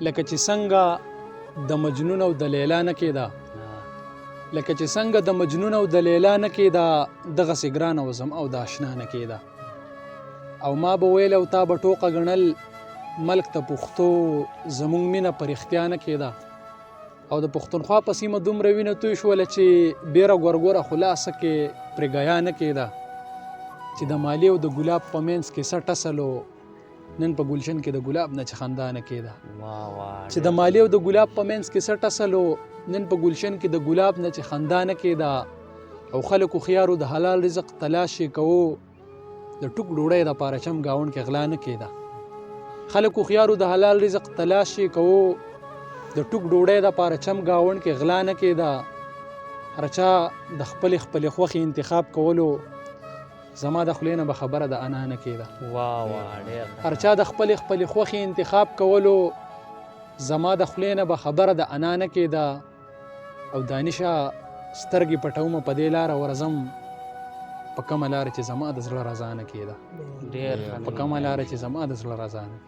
لکه چې څنګه د مجنون او د لیلا نه کېده لکه چې څنګه د مجنون او د لیلا نه کېده دغسې ګرانه وزم او د اشنا نه کېده او ما به ویل او تا به ټوقه ګڼل ملک ته پښتو زموږ مینه په رښتیا نه کېده او د پښتونخوا په سیمه دومره وینه توی شوله چې بیره ګورګوره خلاصه کې پرې ګیا نه کېده چې د مالی او د ګلاب په منځ کې سټ اصلو نن په ګلشن کې د ګلاب نه چې خندا نه کېده چې د مالی او د ګلاب په منځ کې سټ اصلو نن په ګلشن کې د ګلاب نه چې خندا نه کېده او خلکو خيارو د حلال رزق تلاشي کوو د ټوک ډوډۍ د پاره چم گاون کې غلا نه کېده خلکو خيارو د حلال رزق تلاشي کوو د ټوک ډوډۍ د پاره چم گاون کې غلا نه کېده هرچا د خپل خوخي انتخاب کولو زما د خلینه به خبره د انا نه کېده هرچا د خپل خوخي انتخاب کولو زما د خلینه به خبره د انا نه کېده او دانشه سترګې پټومه په دې لاره ورځم په کومه لاره چې زما د زړه رضا نه کېده په کومه لاره چې زما د زړه رضا نه